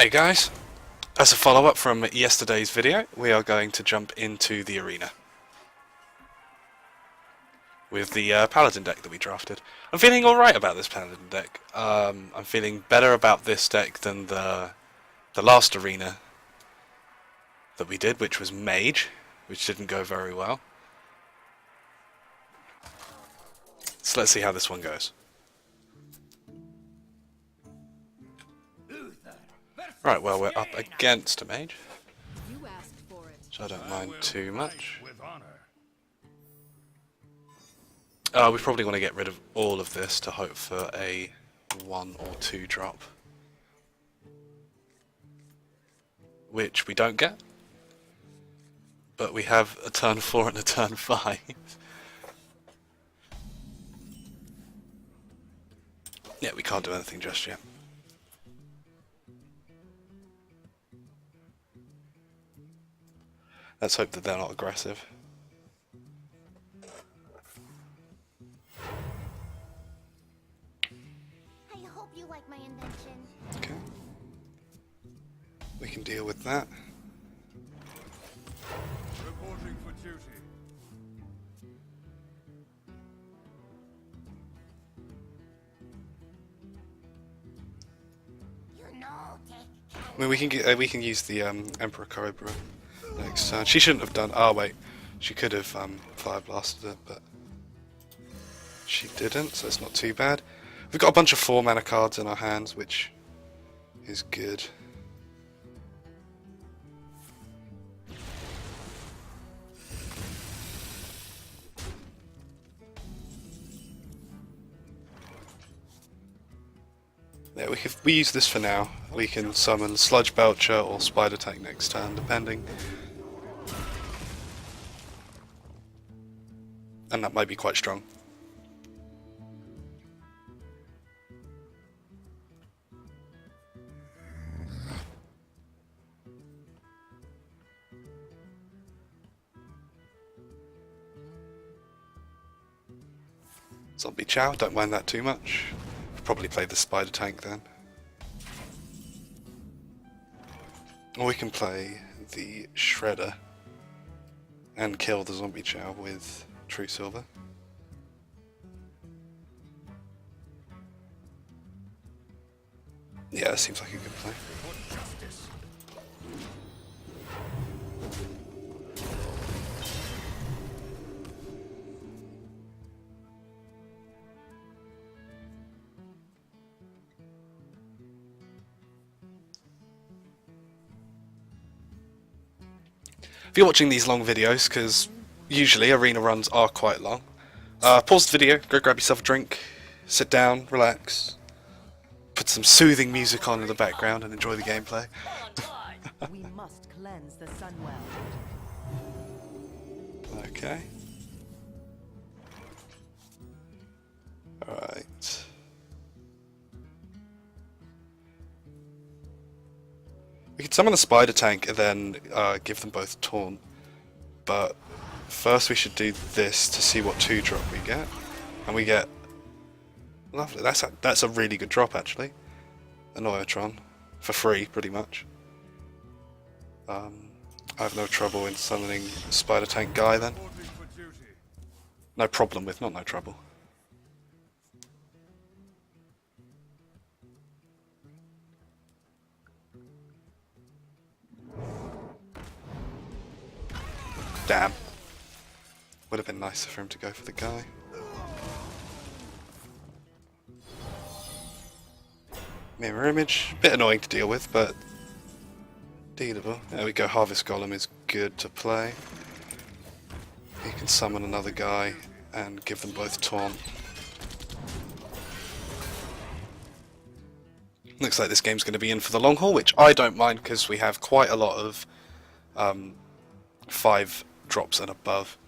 Hey guys, as a follow-up from yesterday's video, we are going to jump into the arena with the Paladin deck that we drafted. I'm feeling alright about this Paladin deck. I'm feeling better about this deck than the last arena that we did, which was Mage, which didn't go very well. So let's see how this one goes. Right, well, we're up against a Mage, so I don't mind too much. We probably want to get rid of all of this to hope for a 1 or 2 drop, which we don't get, but we have a turn 4 and a turn 5. Yeah, we can't do anything just yet. Let's hope that they're not aggressive. I hope you like my invention. Okay. We can deal with that. Reporting for duty. You know, I mean, we can use the Emperor Cobra next turn. She shouldn't have done. Oh wait, she could have fire blasted it, but she didn't, so it's not too bad. We've got a bunch of 4-mana cards in our hands, which is good. Yeah, we use this for now. We can summon Sludge Belcher or Spider Tank next turn, depending. And that might be quite strong. Zombie Chow, don't mind that too much. Probably play the Spider Tank then. Or we can play the Shredder and kill the Zombie Chow with True Silver. Yeah, that seems like a good play. If you're watching these long videos, because usually arena runs are quite long, pause the video, go grab yourself a drink, sit down, relax, put some soothing music on in the background and enjoy the gameplay. We must cleanse the Sunwell. Okay. Alright. We can summon the Spider Tank and then give them both Taunt, but first we should do this to see what 2-drop we get, and we get lovely. That's a really good drop actually. An Oiotron for free, pretty much. I have no trouble in summoning Spider Tank Guy then. Reporting for duty. No problem with, not no trouble. Damn. Would have been nicer for him to go for the guy. Mirror image, bit annoying to deal with, but dealable. There we go, Harvest Golem is good to play. You can summon another guy and give them both Taunt. Looks like this game's going to be in for the long haul, which I don't mind because we have quite a lot of 5 drops and above.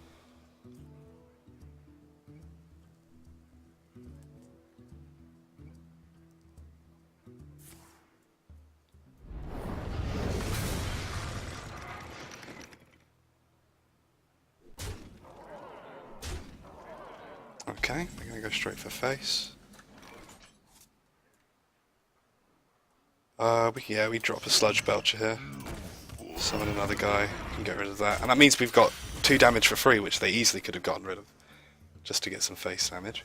Okay, we're going to go straight for face. We drop a Sludge Belcher here. Summon another guy, can get rid of that. And that means we've got 2 damage for free, which they easily could have gotten rid of. Just to get some face damage.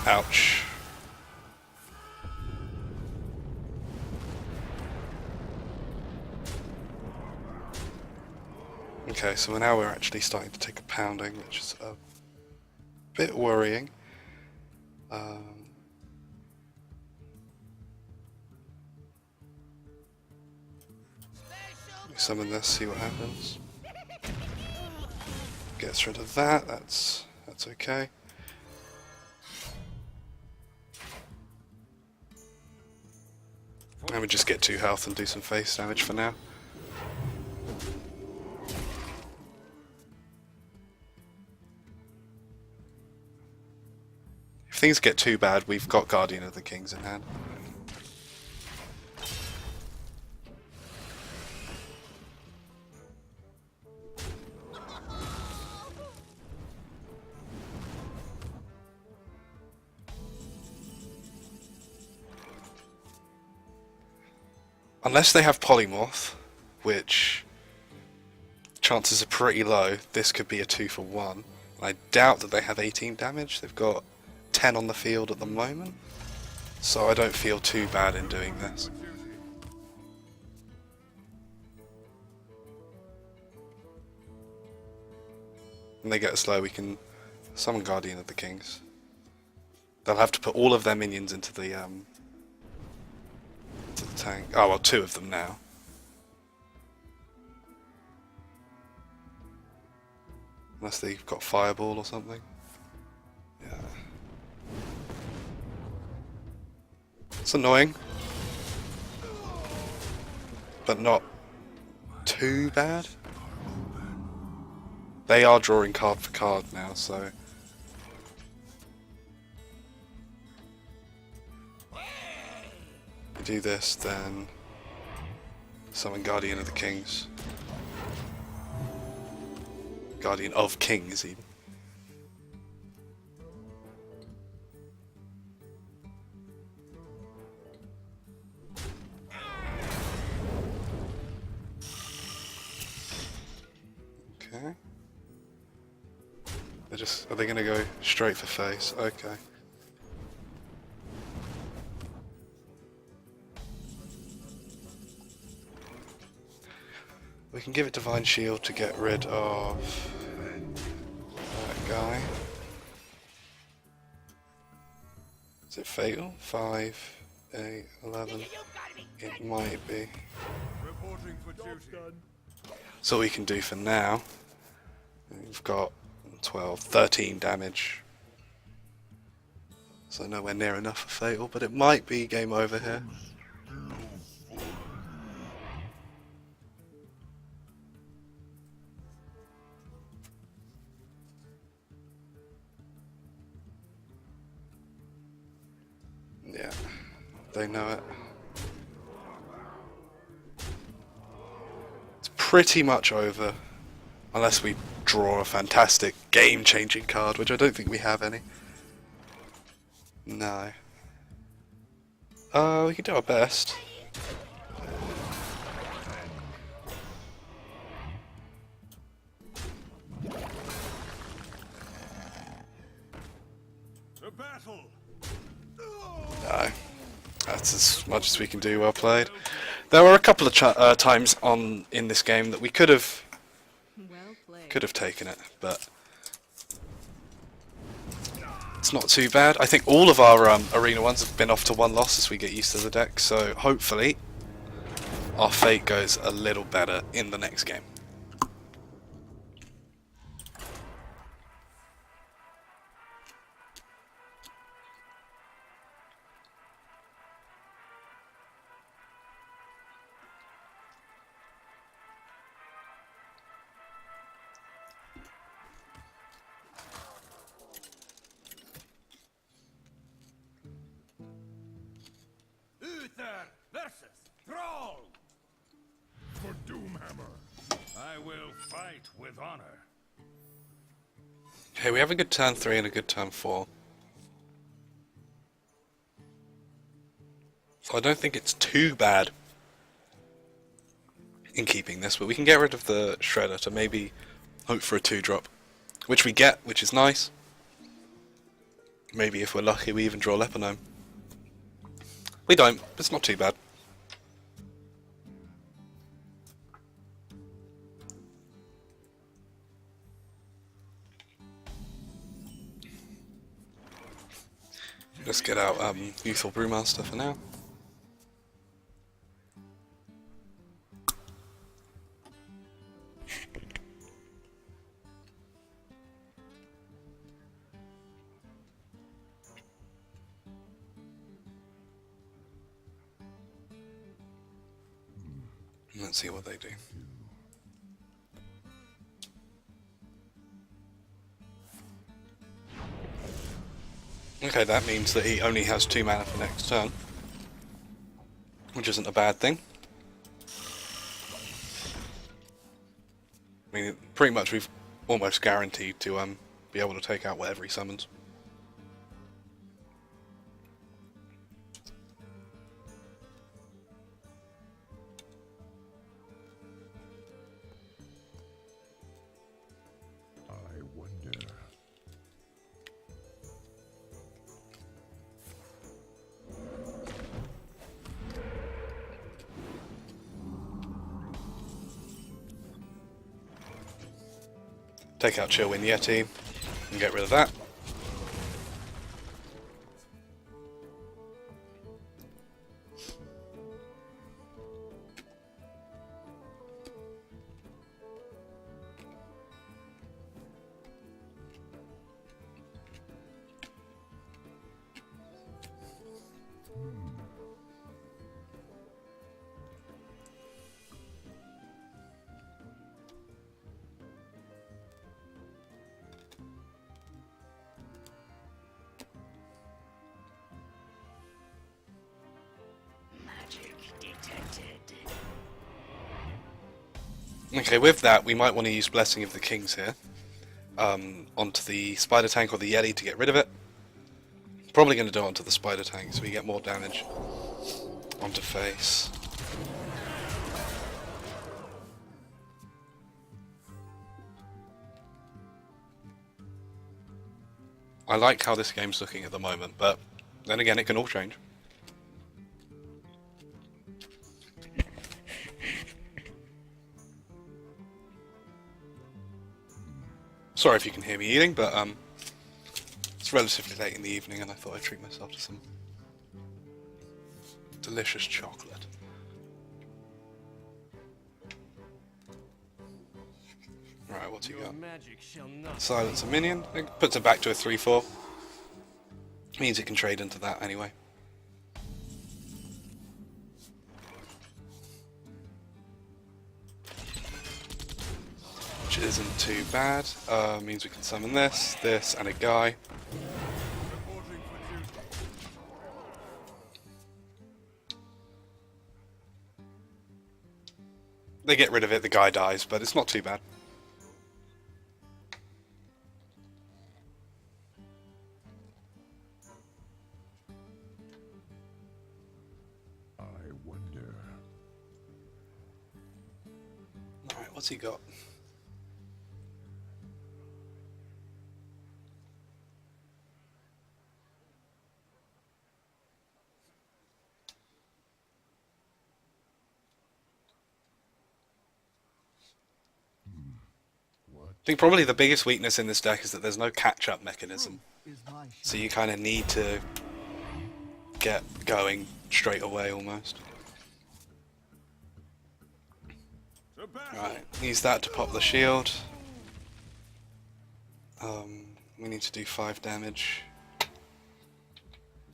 Ouch. Okay, so now we're actually starting to take a pounding, which is a bit worrying. Summon this, see what happens. Gets rid of that, that's okay. And we just get 2 health and do some face damage for now. If things get too bad, we've got Guardian of the Kings in hand. Unless they have Polymorph, which chances are pretty low, this could be a 2 for 1. I doubt that they have 18 damage. They've got 10 on the field at the moment, so I don't feel too bad in doing this. When they get slow, we can summon Guardian of the Kings. They'll have to put all of their minions into the tank. Oh well, 2 of them now. Unless they've got Fireball or something. Yeah. It's annoying, but not too bad. They are drawing card for card now, so you do this, then summon Guardian of the Kings. Guardian of Kings, even. Okay. Are they going to go straight for face? Okay. We can give it Divine Shield to get rid of that guy. Is it fatal? 5, 8, 11. It might be. Reporting for duty. So what we can do for now, we've got 12, 13 damage. So nowhere near enough for fatal, but it might be game over here. Yeah, they know it. It's pretty much over, unless we draw a fantastic game-changing card, which I don't think we have any. No. We can do our best. The battle. No. That's as much as we can do. Well played. There were a couple of times in this game that we could have taken it, but it's not too bad. I think all of our arena ones have been off to 1 loss as we get used to the deck, so hopefully our fate goes a little better in the next game. Uther versus Thrall. For Doomhammer. I will fight with honor. Okay, we have a good turn 3 and a good turn 4. So I don't think it's too bad in keeping this, but we can get rid of the Shredder to maybe hope for a 2-drop. Which we get, which is nice. Maybe if we're lucky we even draw Leponome. We don't, but it's not too bad. Let's get out Youthful Brewmaster for now. Let's see what they do. Okay, that means that he only has 2 mana for next turn, which isn't a bad thing. I mean, pretty much we've almost guaranteed to be able to take out whatever he summons. I wonder. Take out Chillwind Yeti and get rid of that. Okay, with that, we might want to use Blessing of the Kings here onto the Spider Tank or the Yeti to get rid of it. Probably going to do it onto the Spider Tank so we get more damage onto face. I like how this game's looking at the moment, but then again, it can all change. Sorry if you can hear me eating, but it's relatively late in the evening and I thought I'd treat myself to some delicious chocolate. Right, what's he got? Silence a minion. It puts it back to a 3-4. Means it can trade into that anyway. Which isn't too bad. Means we can summon this, this, and a guy. Reporting for duty. They get rid of it, the guy dies, but it's not too bad. I wonder. Alright, what's he got? I think probably the biggest weakness in this deck is that there's no catch-up mechanism. So you kind of need to get going straight away almost. To battle. Right, use that to pop the shield. We need to do 5 damage.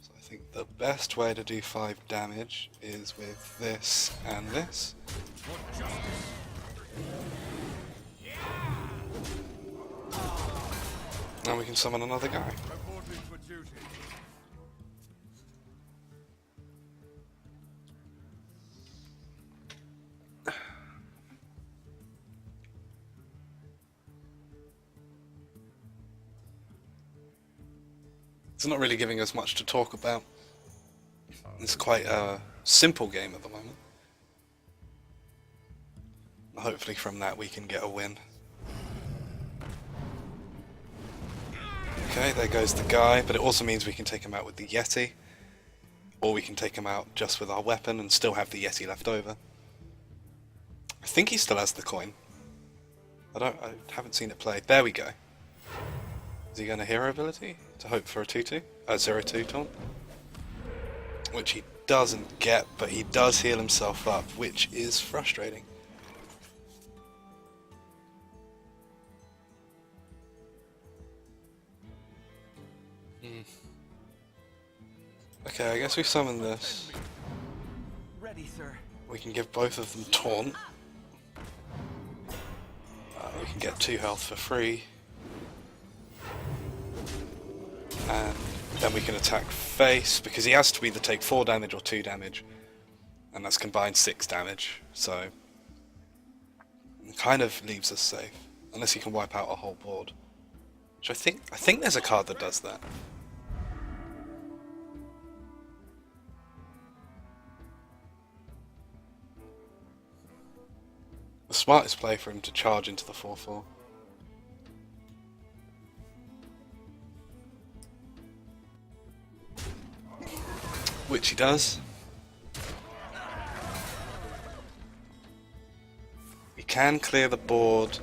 So I think the best way to do 5 damage is with this and this. Now we can summon another guy. Reporting for duty. It's not really giving us much to talk about. It's quite a simple game at the moment. Hopefully from that we can get a win. Okay, there goes the guy, but it also means we can take him out with the Yeti. Or we can take him out just with our weapon and still have the Yeti left over. I think he still has the coin. I haven't seen it played. There we go. Is he going to hero ability to hope for a 2-2? 0-2 taunt? Which he doesn't get, but he does heal himself up, which is frustrating. Okay, I guess we summon this. Ready, sir. We can give both of them taunt. We can get 2 health for free. And then we can attack face, because he has to either take 4 damage or 2 damage. And that's combined 6 damage, so it kind of leaves us safe. Unless he can wipe out a whole board. Which I think there's a card that does that. The smartest play for him to charge into the 4-4. Which he does. We can clear the board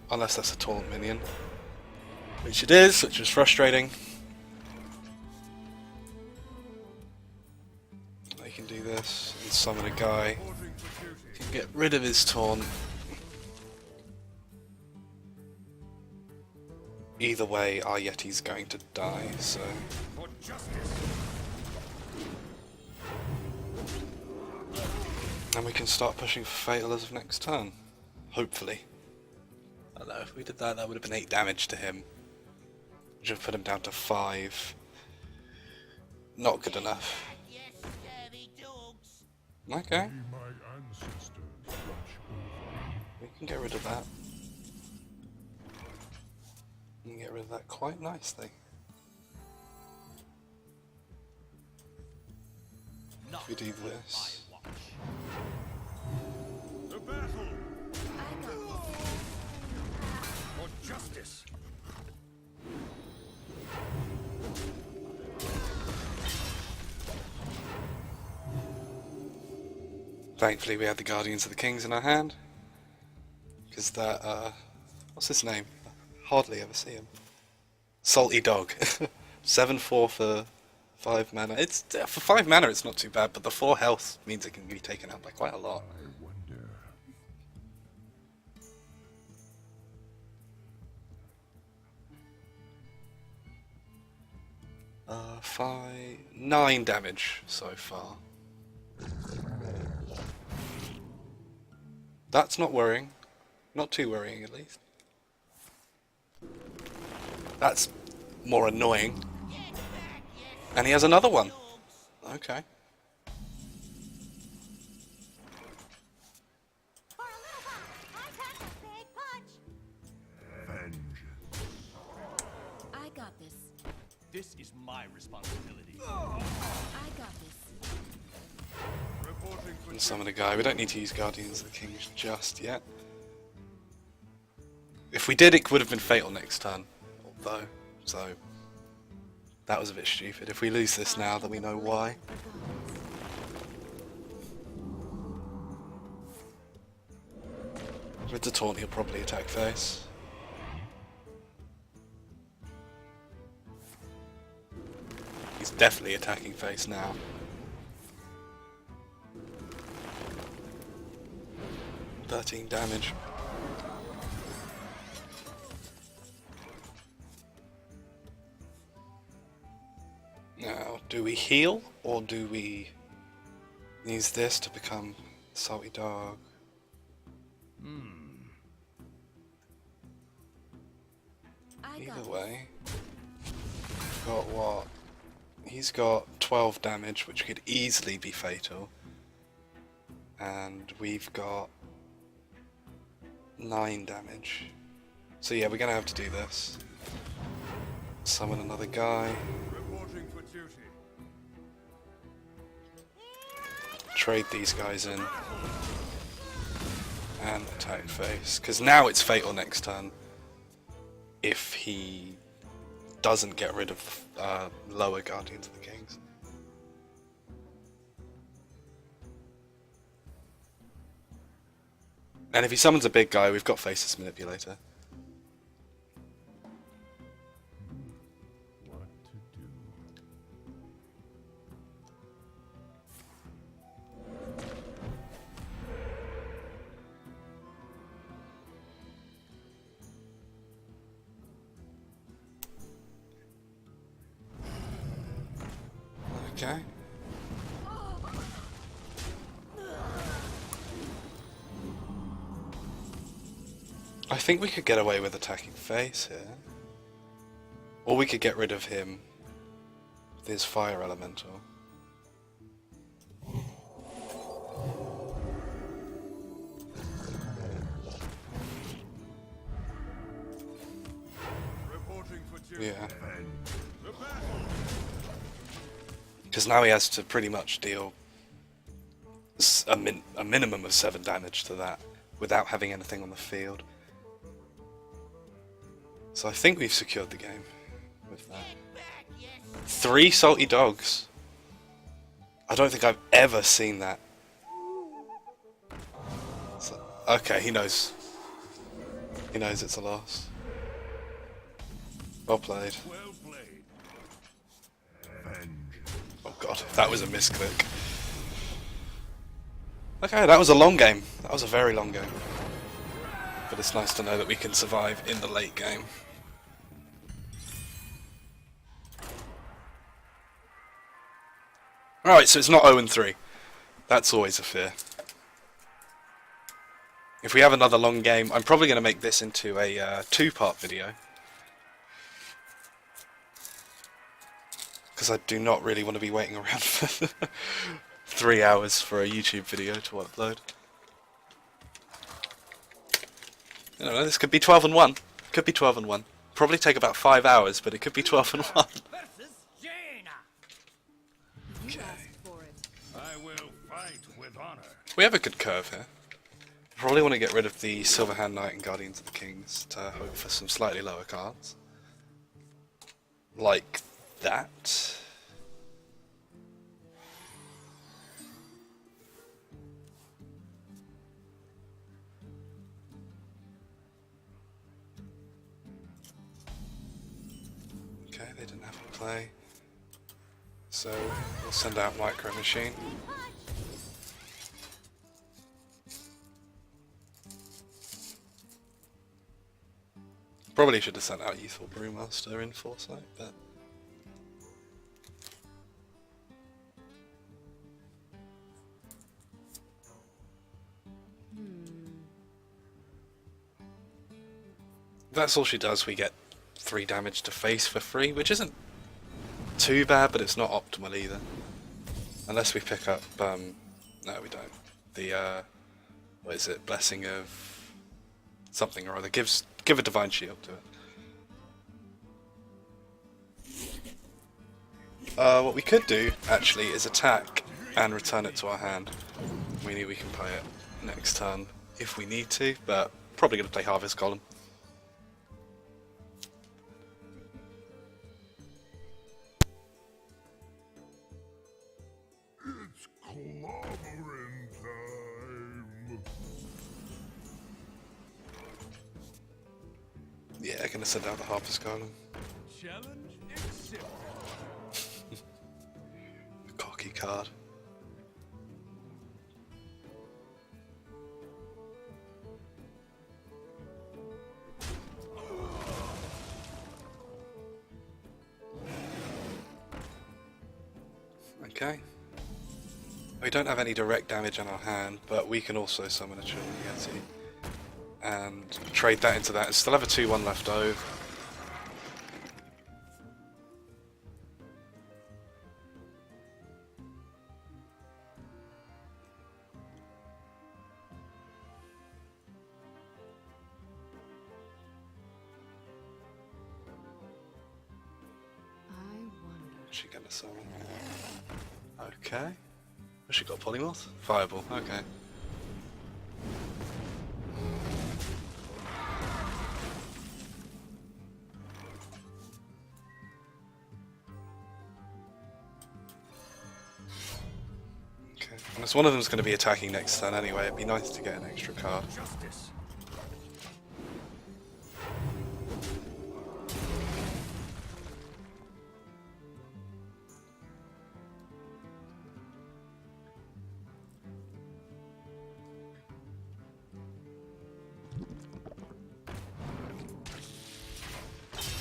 unless that's a taunt minion. Which it is, which is frustrating. We can do this and summon a guy. We can get rid of his taunt. Either way, our Yeti's going to die, so... For justice. And we can start pushing for Fatal as of next turn. Hopefully. I don't know, if we did that, that would have been 8 damage to him. Which would have put him down to 5. Not good enough. Okay. My ancestors watch over. We can get rid of that. We can get rid of that quite nicely. If we do this. The battle. For justice. Thankfully we had the Guardians of the Kings in our hand. Because that, what's his name? Hardly ever see him. Salty Dog. 7-4 for 5 mana. It's for 5 mana it's not too bad, but the 4 health means it can be taken out by quite a lot. I wonder. 9 damage so far. That's not worrying. Not too worrying at least. That's more annoying. And he has another one. Okay. For a little while, I pack a big punch. Vengeance. I got this. This is my responsibility. I got this. Reporting for And summon a guy. We don't need to use Guardians of the Kings just yet. If we did, it would have been Fatal next turn. Though, so that was a bit stupid. If we lose this now, then we know why. With the taunt, he'll probably attack face. He's definitely attacking face now. $13 damage. Now, do we heal, or do we use this to become Salty Dog? I got Either this. way, got what? He's got 12 damage, which could easily be fatal. And we've got 9 damage. So yeah, we're gonna have to do this. Summon another guy. reporting trade these guys in and attack face, because now it's fatal next turn if he doesn't get rid of lower Guardians of the Kings. And if he summons a big guy, we've got Faceless Manipulator. What to do? Okay. I think we could get away with attacking face here. Or we could get rid of him with his fire elemental. Reporting for duty. Yeah. The battle. Because now he has to pretty much deal a minimum of 7 damage to that without having anything on the field. So I think we've secured the game with that. 3 salty dogs. I don't think I've ever seen that. So, okay, he knows. He knows it's a loss. Well played. Well played. Venge. Oh god, that was a misclick. Okay, that was a long game. That was a very long game. But it's nice to know that we can survive in the late game. Alright, so it's not 0-3. That's always a fear. If we have another long game, I'm probably going to make this into a 2-part video. Because I do not really want to be waiting around for 3 hours for a YouTube video to upload. I don't know, this could be 12-1. Could be 12-1. Probably take about 5 hours, but it could be 12-1. Versus Jaina. You asked for it. I will fight with honor. We have a good curve here. Probably want to get rid of the Silverhand Knight and Guardians of the Kings to hope for some slightly lower cards. Like that. Okay, they didn't have a play. So we'll send out Micro Machine. Probably should have sent out Youthful Brewmaster in Foresight, but that's all she does. We get 3 damage to face for free, which isn't too bad, but it's not optimal either. Unless we pick up, no we don't. The, what is it, Blessing of something or other. Give a Divine Shield to it. What we could do, actually, is attack and return it to our hand. Meaning we can play it next turn if we need to, but probably going to play Harvest Golem. It's clobbering time. Yeah, going to send out the Harvest Golem. Challenge accepted. Cocky card. Okay. We don't have any direct damage on our hand, but we can also summon a Children Yeti and trade that into that and still have a 2-1 left over. I wonder. What's she gonna summon? Okay. Has she got polymorph? Fireball, okay. Okay, unless one of them's going to be attacking next turn anyway, it'd be nice to get an extra card. Justice.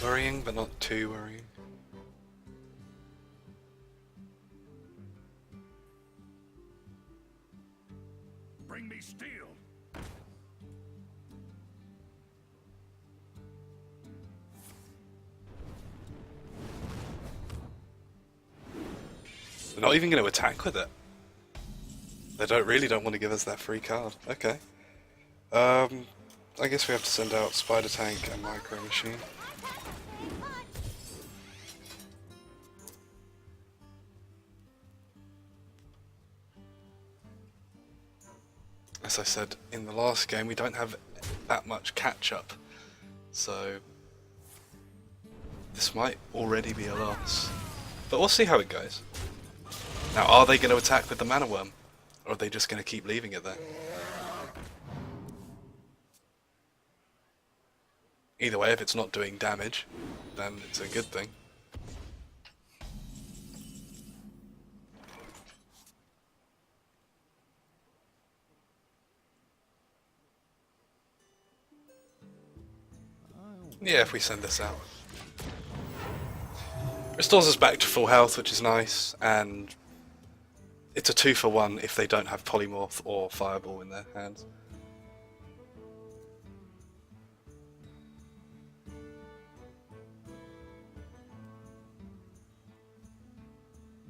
Worrying, but not too worrying. Bring me steel. They're not even going to attack with it. They don't want to give us that free card. Okay. I guess we have to send out Spider Tank and Micro Machine. As I said in the last game, we don't have that much catch-up, so this might already be a loss. But we'll see how it goes. Now, are they going to attack with the Mana Worm, or are they just going to keep leaving it there? Either way, if it's not doing damage, then it's a good thing. Yeah, if we send this out. Restores us back to full health, which is nice, and it's a 2-for-1 if they don't have Polymorph or Fireball in their hands.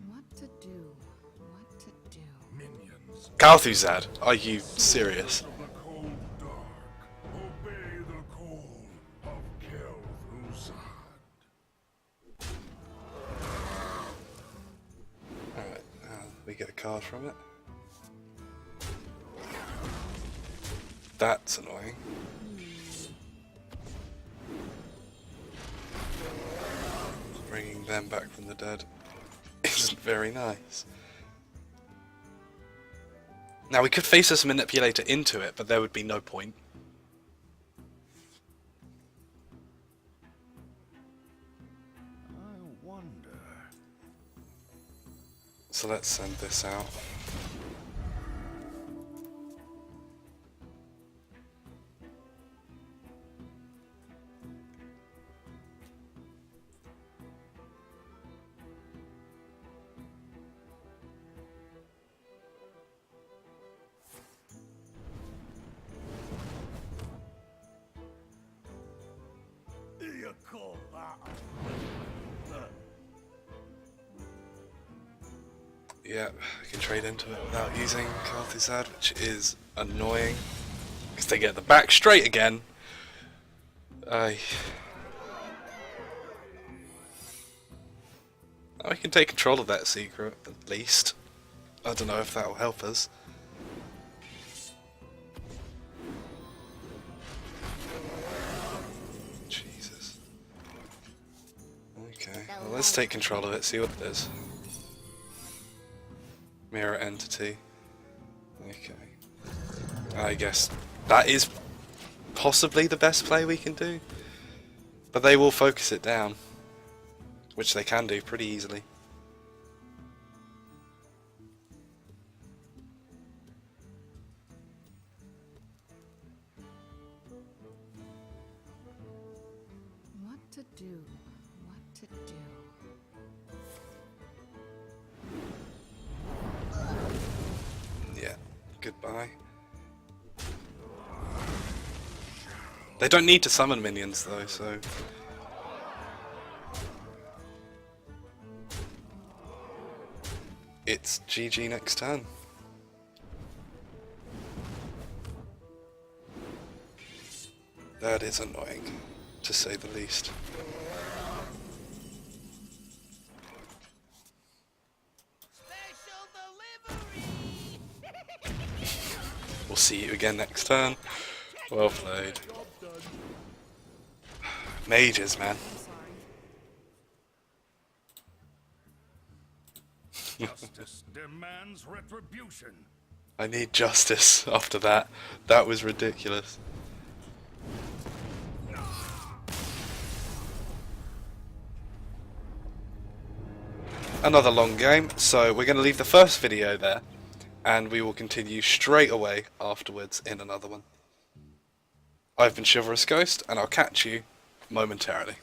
What to do? What to do? Minions. Kalthuzad, are you serious? Of the cold dark. Obey the call of Chivalrous. Alright, we get a card from it. That's annoying. Bringing them back from the dead isn't very nice. Now we could face this manipulator into it, but there would be no point. I wonder. So let's send this out. You call that? Yeah, I can trade into it without using Kalthuzad, which is annoying. Because they get the back straight again. Now we can take control of that secret, at least. I don't know if that will help us. Jesus. Okay, well, let's take control of it, see what it is. Mirror entity. Okay. I guess that is possibly the best play we can do. But they will focus it down. Which they can do pretty easily. What to do? What to do? Yeah, goodbye. They don't need to summon minions though, so... It's GG next turn. That is annoying, to say the least. Special delivery! We'll see you again next turn. Well played. Mages, man. Justice demands retribution. I need justice after that. That was ridiculous. Another long game, so we're going to leave the first video there, and we will continue straight away afterwards in another one. I've been Chivalrous Ghost, and I'll catch you momentarily.